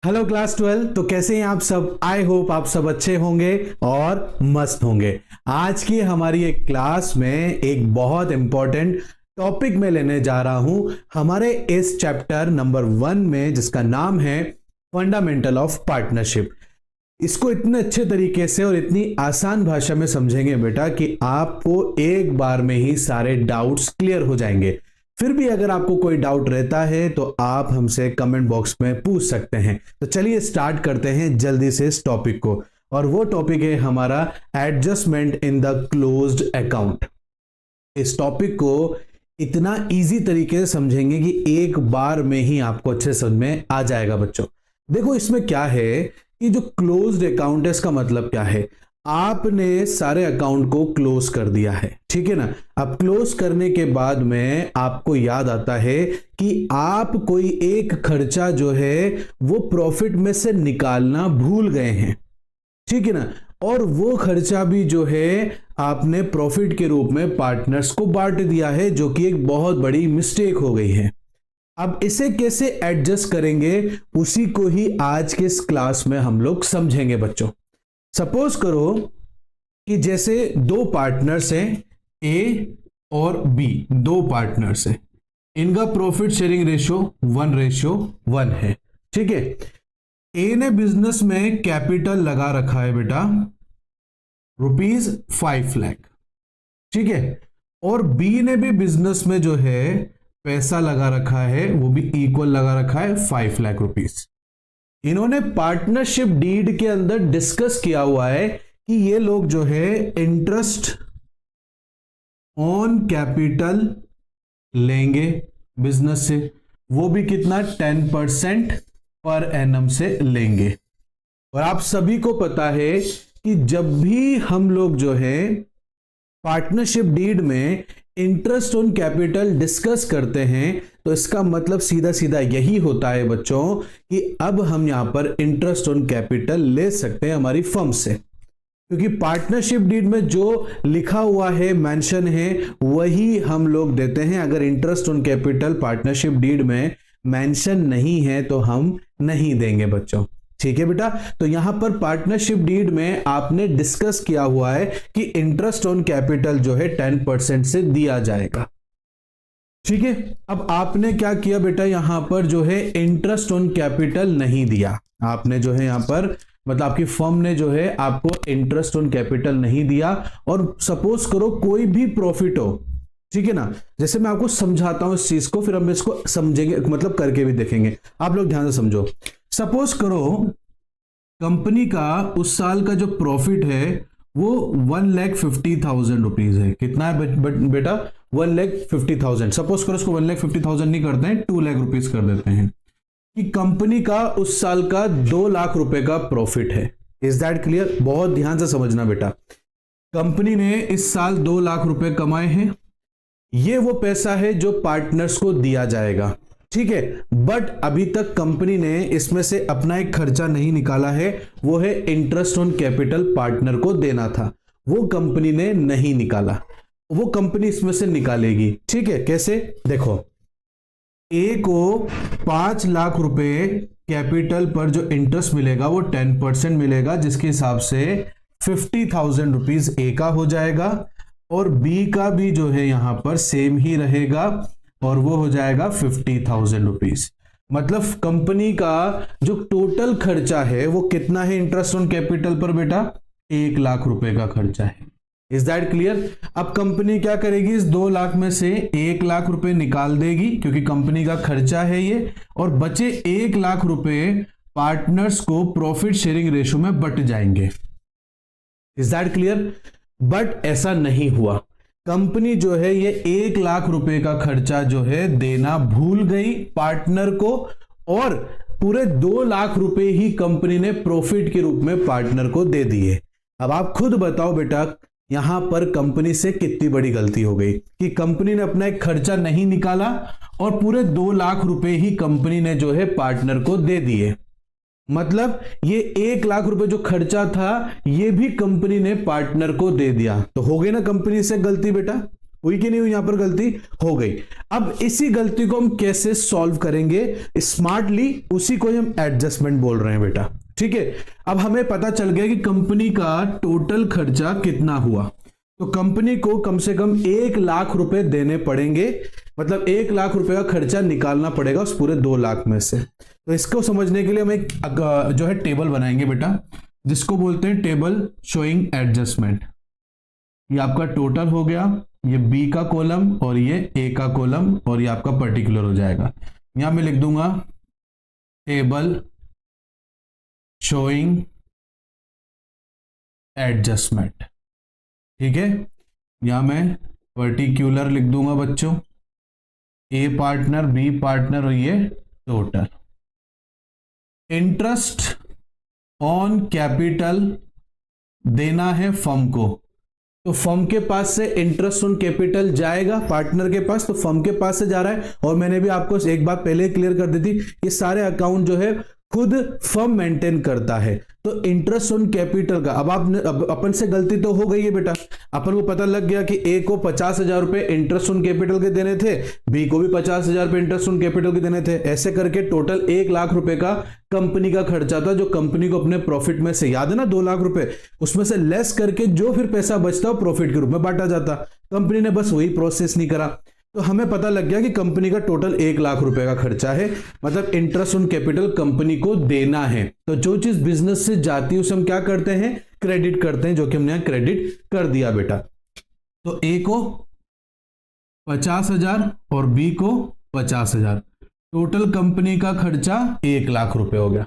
Hello class 12। तो कैसे हैं आप सब? आई होप आप सब अच्छे होंगे और मस्त होंगे। आज की हमारी एक क्लास में एक बहुत इंपॉर्टेंट टॉपिक में लेने जा रहा हूं हमारे इस चैप्टर नंबर 1 में, जिसका नाम है फंडामेंटल ऑफ पार्टनरशिप। इसको इतने अच्छे तरीके से और इतनी आसान भाषा में समझेंगे बेटा कि आपको एक बार में ही सारे डाउट्स क्लियर हो जाएंगे। फिर भी अगर आपको कोई डाउट रहता है तो आप हमसे कमेंट बॉक्स में पूछ सकते हैं। तो चलिए स्टार्ट करते हैं जल्दी से इस टॉपिक को, और वो टॉपिक है हमारा adjustment in the closed account. इस टॉपिक को इतना इजी तरीके से समझेंगे कि एक बार में ही आपको अच्छे समझ में आ जाएगा बच्चों। देखो इसमें क्या है कि जो क्लोज्ड अकाउंट है, इसका मतलब क्या है? आपने सारे अकाउंट को क्लोज कर दिया है, ठीक है ना। अब क्लोज करने के बाद में आपको याद आता है कि आप कोई एक खर्चा जो है वो प्रॉफिट में से निकालना भूल गए हैं, ठीक है ना। और वो खर्चा भी जो है आपने प्रॉफिट के रूप में पार्टनर्स को बांट दिया है, जो कि एक बहुत बड़ी मिस्टेक हो गई है। अब इसे कैसे एडजस्ट करेंगे, उसी को ही आज के इस क्लास में हम लोग समझेंगे बच्चों। सपोज करो कि जैसे दो पार्टनर्स हैं, ए और बी, दो पार्टनर्स हैं, इनका प्रॉफिट शेयरिंग रेशियो 1:1 है, ठीक है। ए ने बिजनेस में कैपिटल लगा रखा है बेटा ₹5 लाख, ठीक है। और बी ने भी बिजनेस में जो है पैसा लगा रखा है, वो भी इक्वल लगा रखा है ₹5 लाख। इन्होंने पार्टनरशिप डीड के अंदर डिस्कस किया हुआ है कि ये लोग जो है इंटरेस्ट ऑन कैपिटल लेंगे बिजनेस से, वो भी कितना 10% पर एनम से लेंगे। और आप सभी को पता है कि जब भी हम लोग जो है पार्टनरशिप डीड में इंटरेस्ट ऑन कैपिटल डिस्कस करते हैं तो इसका मतलब सीधा सीधा यही होता है बच्चों कि अब हम यहां पर इंटरेस्ट ऑन कैपिटल ले सकते हैं हमारी फर्म से, क्योंकि पार्टनरशिप डीड में जो लिखा हुआ है, मेंशन है, वही हम लोग देते हैं। अगर interest on capital partnership deed में मेंशन नहीं है तो हम नहीं देंगे बच्चों, ठीक है बेटा। तो यहां पर पार्टनरशिप डीड में आपने डिस्कस किया हुआ है कि इंटरेस्ट ऑन कैपिटल जो है 10% से दिया जाएगा, ठीक है। अब आपने क्या किया बेटा, यहां पर जो है इंटरेस्ट ऑन कैपिटल नहीं दिया। आपने जो है यहां पर मतलब आपकी फर्म ने जो है आपको इंटरेस्ट ऑन कैपिटल नहीं दिया। और सपोज करो कोई भी प्रॉफिट हो, ठीक है ना। जैसे मैं आपको समझाता हूं इस चीज को, फिर हम इसको समझेंगे, मतलब करके भी देखेंगे। आप लोग ध्यान से समझो। सपोज करो कंपनी का उस साल का जो प्रॉफिट है वो 1,50,000 रुपीज है। कितना है बेटा? 1,50,000। सपोज करो उसको 1,50,000 नहीं करते हैं, 2 लाख रुपीज कर देते हैं कि कंपनी का उस साल का 2 लाख रुपए का प्रॉफिट है। Is that clear? बहुत ध्यान से समझना बेटा। कंपनी ने इस साल 2 लाख रुपए कमाए हैं, ये वो पैसा है जो पार्टनर्स को दिया जाएगा, ठीक है। बट अभी तक कंपनी ने इसमें से अपना एक खर्चा नहीं निकाला है, वो है इंटरेस्ट ऑन कैपिटल पार्टनर को देना था, वो कंपनी ने नहीं निकाला, वो कंपनी इसमें से निकालेगी, ठीक है। कैसे? देखो, ए को 5 लाख रुपए कैपिटल पर जो इंटरेस्ट मिलेगा वो 10% मिलेगा, जिसके हिसाब से 50,000 रुपीज ए का हो जाएगा। और बी का भी जो है यहां पर सेम ही रहेगा, और वो हो जाएगा 50,000 रुपीज। मतलब कंपनी का जो टोटल खर्चा है वो कितना है इंटरेस्ट ऑन कैपिटल पर बेटा? 1 लाख रुपए का खर्चा है। Is that clear? अब कंपनी क्या करेगी, इस 2 लाख में से 1 लाख रुपए निकाल देगी, क्योंकि कंपनी का खर्चा है ये, और बचे 1 लाख रुपए पार्टनर्स को प्रॉफिट शेयरिंग रेशियो में बट जाएंगे। Is that clear? बट ऐसा नहीं हुआ। कंपनी जो है ये 1 लाख रुपए का खर्चा जो है देना भूल गई पार्टनर को, और पूरे 2 लाख रुपए ही कंपनी ने प्रॉफिट के रूप में पार्टनर को दे दिए। अब आप खुद बताओ बेटा, यहां पर कंपनी से कितनी बड़ी गलती हो गई कि कंपनी ने अपना एक खर्चा नहीं निकाला और पूरे 2 लाख रुपए ही कंपनी ने जो है पार्टनर को दे दिए। मतलब ये 1 लाख रुपए जो खर्चा था ये भी कंपनी ने पार्टनर को दे दिया। तो हो गई ना कंपनी से गलती बेटा? हुई कि नहीं हुई? यहां पर गलती हो गई। अब इसी गलती को हम कैसे सॉल्व करेंगे स्मार्टली, उसी को हम एडजस्टमेंट बोल रहे हैं बेटा। ठीक है, अब हमें पता चल गया कि कंपनी का टोटल खर्चा कितना हुआ, तो कंपनी को कम से कम 1 लाख रुपए देने पड़ेंगे, मतलब 1 लाख रुपए का खर्चा निकालना पड़ेगा उस पूरे 2 लाख में से। तो इसको समझने के लिए हम एक जो है टेबल बनाएंगे बेटा, जिसको बोलते हैं टेबल शोइंग एडजस्टमेंट। ये आपका टोटल हो गया, ये बी का कॉलम और ये ए का कॉलम, और ये आपका पर्टिकुलर हो जाएगा। यहां मैं लिख दूंगा टेबल शोइंग एडजस्टमेंट। ठीक है, यहां मैं पर्टिकुलर लिख दूंगा बच्चों, ए पार्टनर, बी पार्टनर और ये टोटल। इंटरेस्ट ऑन कैपिटल देना है फर्म को, तो फर्म के पास से इंटरेस्ट ऑन कैपिटल जाएगा पार्टनर के पास, तो फर्म के पास से जा रहा है। और मैंने भी आपको एक बात पहले क्लियर कर दी थी, ये सारे अकाउंट जो है खुद फर्म मेंटेन करता है। तो इंटरेस्ट ऑन कैपिटल का अब अपन से गलती तो हो गई है बेटा, अपन को पता लग गया कि ए को 50,000 रुपए इंटरेस्ट ऑन कैपिटल के देने थे, बी को भी 50,000 रुपए इंटरेस्ट ऑन कैपिटल के देने थे। ऐसे करके टोटल 1 लाख रुपए का कंपनी का खर्चा था, जो कंपनी को अपने प्रॉफिट में से, याद है ना 2 लाख रुपए, उसमें से लेस करके जो फिर पैसा बचता वो प्रॉफिट के रूप में बांटा जाता। कंपनी ने बस वही प्रोसेस नहीं करा, तो हमें पता लग गया कि कंपनी का टोटल 1 लाख रुपए का खर्चा है, मतलब इंटरेस्ट ऑन कैपिटल कंपनी को देना है। तो जो चीज बिजनेस से जाती है उसे हम क्या करते हैं, क्रेडिट करते हैं, जो कि हमने क्रेडिट कर दिया बेटा। तो ए को 50,000 और बी को 50,000, टोटल कंपनी का खर्चा 1 लाख रुपए हो गया।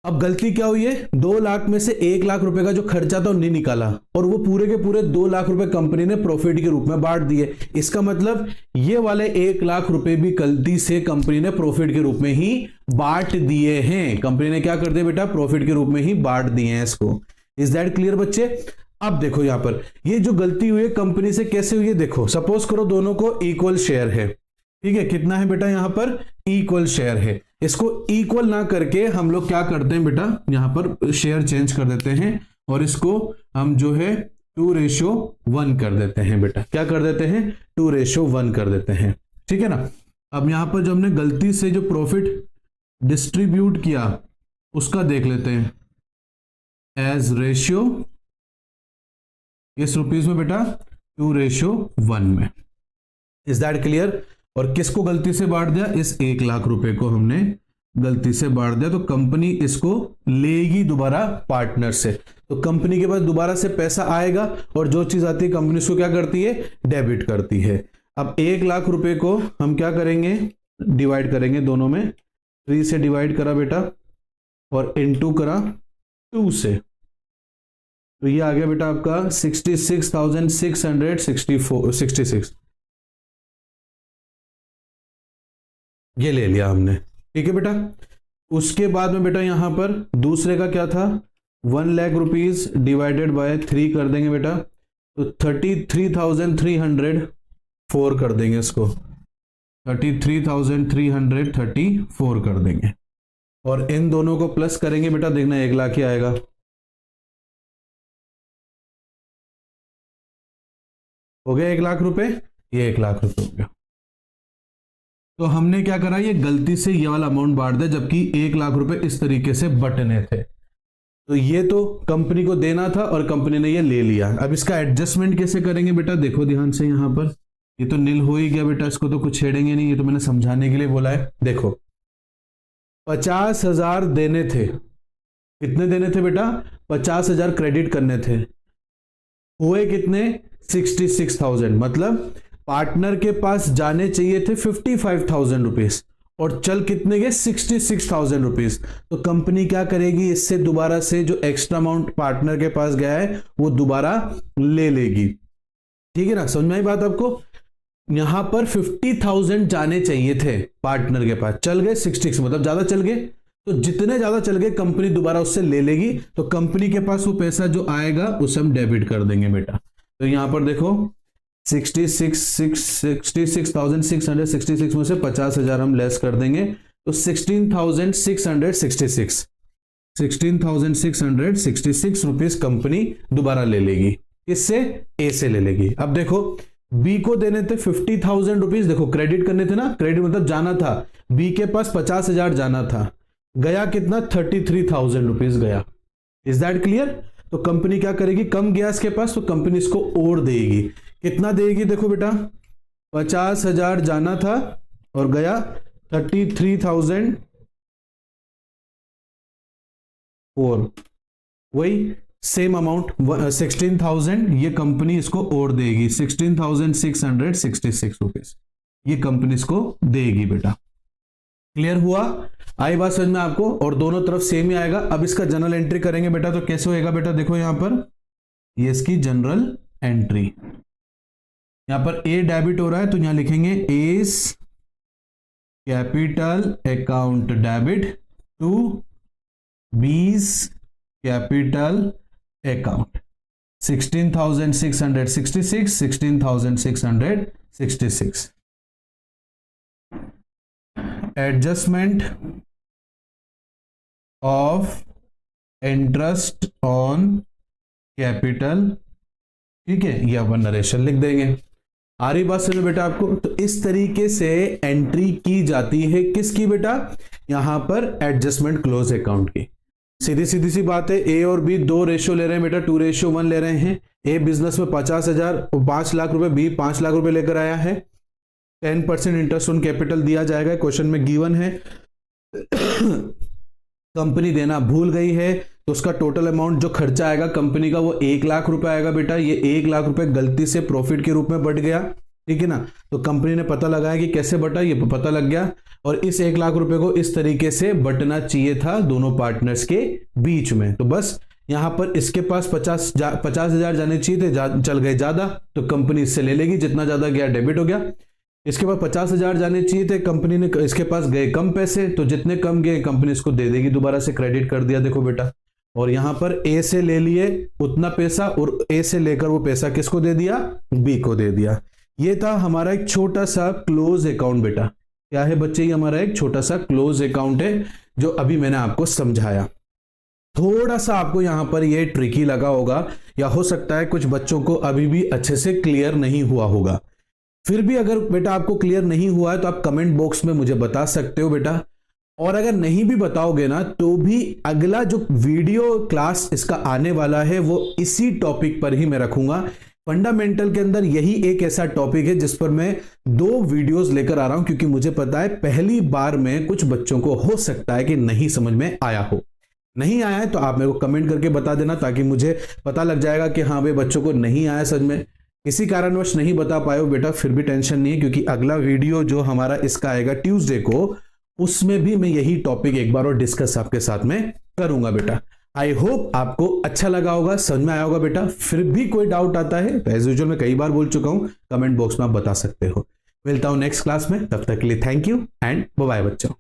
अब गलती क्या हुई है, 2 लाख में से 1 लाख रुपए का जो खर्चा था वो नहीं निकाला, और वो पूरे के पूरे 2 लाख रुपए कंपनी ने प्रॉफिट के रूप में बांट दिए। इसका मतलब ये वाले 1 लाख रुपए भी गलती से कंपनी ने प्रॉफिट के रूप में ही बांट दिए हैं। कंपनी ने क्या कर दिया बेटा, प्रॉफिट के रूप में ही बांट दिए हैं इसको। इज दैट क्लियर बच्चे? अब देखो यहां पर ये जो गलती हुई है कंपनी से कैसे हुई है, देखो सपोज करो दोनों को इक्वल शेयर है। ठीक है, कितना है बेटा, यहां पर इक्वल शेयर है। इसको इक्वल ना करके हम लोग क्या करते हैं बेटा, यहां पर शेयर चेंज कर देते हैं और इसको हम जो है 2:1 कर देते हैं बेटा। क्या कर देते हैं, 2:1 कर देते हैं। ठीक है ना। अब यहां पर जो हमने गलती से जो प्रॉफिट डिस्ट्रीब्यूट किया उसका देख लेते हैं, एज रेशियो किस रुपीज में बेटा, 2:1 में। Is that clear? और किसको गलती से बांट दिया, इस 1 लाख रुपए को हमने गलती से बांट दिया, तो कंपनी इसको लेगी दोबारा पार्टनर से। तो कंपनी के पास दोबारा से पैसा आएगा और जो चीज आती है कंपनी उसको क्या करती है, डेबिट करती है। अब 1 लाख रुपए को हम क्या करेंगे, डिवाइड करेंगे दोनों में, 3 से डिवाइड करा बेटा और इनटू करा 2 से, तो ये आ गया बेटा आपका 66,666, ये ले लिया हमने। ठीक है बेटा। उसके बाद में बेटा यहां पर दूसरे का क्या था, 1 लाख रुपीज डिवाइडेड बाय 3 कर देंगे बेटा, तो 33,304 कर देंगे इसको, 33,334 कर देंगे। और इन दोनों को प्लस करेंगे बेटा, देखना 1 लाख ही आएगा। हो गया 1 लाख रुपए, ये 1 लाख रुपए हो गया। तो हमने क्या करा, ये गलती से ये वाला अमाउंट बांट दिया, जबकि 1 लाख रुपए इस तरीके से बटने थे। तो ये तो कंपनी को देना था और कंपनी ने ये ले लिया। अब इसका एडजस्टमेंट कैसे करेंगे बेटा, देखो ध्यान से, यहां पर ये तो नील हो ही गया बेटा, इसको तो कुछ छेड़ेंगे नहीं, ये तो मैंने समझाने के लिए बोला है। देखो 50,000 देने थे, कितने देने थे बेटा, 50,000 क्रेडिट करने थे, हुए कितने, 66,000, मतलब पार्टनर के पास जाने चाहिए थे 55,000 रुपीज और चल कितने गए, 66,000 रुपीज। तो कंपनी क्या करेगी, इससे दोबारा से जो एक्स्ट्रा अमाउंट पार्टनर के पास गया है वो दोबारा ले लेगी। ठीक है ना, समझ में आई बात आपको? यहां पर 50,000 जाने चाहिए थे पार्टनर के पास, चल गए 66, मतलब ज्यादा चल गए, तो जितने ज्यादा चल गए कंपनी दोबारा उससे ले लेगी। तो कंपनी के पास वो पैसा जो आएगा उसे हम डेबिट कर देंगे बेटा। तो यहां पर देखो 66,666 में से 50,000 हम लेस कर देंगे, तो 16,666 रुपीज कंपनी दोबारा ले लेगी, इससे ए से ले लेगी। अब देखो बी को देने थे 50,000 रुपीज, देखो क्रेडिट करने थे ना, क्रेडिट मतलब जाना था, बी के पास 50,000 जाना था, गया कितना 33,000 रुपीज गया। Is that clear? तो कंपनी क्या करेगी, कम गया इसके पास तो कंपनी इसको और देगी। कितना देगी देखो बेटा, 50,000 जाना था और गया 33,000 और वही सेम अमाउंट 16,000 ये कंपनी इसको और देगी, 16,666 रुपीज ये कंपनी इसको देगी बेटा। क्लियर हुआ? आई बात समझ में आपको? और दोनों तरफ सेम ही आएगा। अब इसका जनरल एंट्री करेंगे बेटा तो कैसे होएगा बेटा, देखो यहां पर ये इसकी जनरल एंट्री, यहां पर ए डेबिट हो रहा है तो यहां लिखेंगे A's capital account debit to B's capital account 16,666 16,666 adjustment of interest on capital, ठीक है, ये अपन नरेशन लिख देंगे। आ रही बात समझ बेटा आपको? तो इस तरीके से एंट्री की जाती है किसकी बेटा, यहां पर एडजस्टमेंट क्लोज अकाउंट की। सीधी सीधी सी बात है, ए और बी दो रेशियो ले रहे हैं बेटा, 2:1 ले रहे हैं। ए बिजनेस में 50,000 5 लाख रुपए, बी 5 लाख रुपए लेकर आया है। 10% इंटरेस्ट ऑन कैपिटल दिया जाएगा, क्वेश्चन में गिवन है। कंपनी देना भूल गई है तो उसका टोटल अमाउंट जो खर्चा आएगा कंपनी का वो 1 लाख रुपए आएगा बेटा। ये 1 लाख रुपए गलती से प्रॉफिट के रूप में बढ़ गया, ठीक है ना। तो कंपनी ने पता लगाया कि कैसे बटा, ये पता लग गया और इस 1 लाख रुपए को इस तरीके से बटना चाहिए था दोनों पार्टनर्स के बीच में। तो बस यहां पर इसके पास 50,000 जाने चाहिए थे, चल गए ज्यादा तो कंपनी इससे ले लेगी, जितना ज्यादा गया डेबिट हो गया। इसके बाद 50,000 जाने चाहिए थे, कंपनी ने इसके पास गए कम पैसे तो जितने कम गए कंपनी इसको दे देगी, दोबारा से क्रेडिट कर दिया देखो बेटा। और यहां पर ए से ले लिए उतना पैसा और ए से लेकर वो पैसा किसको दे दिया, बी को दे दिया। ये था हमारा एक छोटा सा क्लोज अकाउंट बेटा। क्या है बच्चे, ये हमारा एक छोटा सा क्लोज अकाउंट है जो अभी मैंने आपको समझाया। थोड़ा सा आपको यहां पर ये ट्रिकी लगा होगा या हो सकता है कुछ बच्चों को अभी भी अच्छे से क्लियर नहीं हुआ होगा। फिर भी अगर बेटा आपको क्लियर नहीं हुआ है तो आप कमेंट बॉक्स में मुझे बता सकते हो बेटा। और अगर नहीं भी बताओगे ना तो भी अगला जो वीडियो क्लास इसका आने वाला है वो इसी टॉपिक पर ही मैं रखूंगा। फंडामेंटल के अंदर यही एक ऐसा टॉपिक है जिस पर मैं 2 वीडियोस लेकर आ रहा हूं, क्योंकि मुझे पता है पहली बार में कुछ बच्चों को हो सकता है कि नहीं समझ में आया हो। नहीं आया है तो आप मेरे को कमेंट करके बता देना ताकि मुझे पता लग जाएगा कि हाँ भाई बच्चों को नहीं आया समझ में। किसी कारणवश नहीं बता पाए हो बेटा फिर भी टेंशन नहीं है, क्योंकि अगला वीडियो जो हमारा इसका आएगा ट्यूसडे को, उसमें भी मैं यही टॉपिक एक बार और डिस्कस आपके साथ में करूंगा बेटा। आई होप आपको अच्छा लगा होगा, समझ में आया होगा बेटा। फिर भी कोई डाउट आता है तो एज यूजुअल मैं कई बार बोल चुका हूं, कमेंट बॉक्स में आप बता सकते हो। मिलता हूं नेक्स्ट क्लास में, तब तक के लिए thank you and bye bye बच्चों।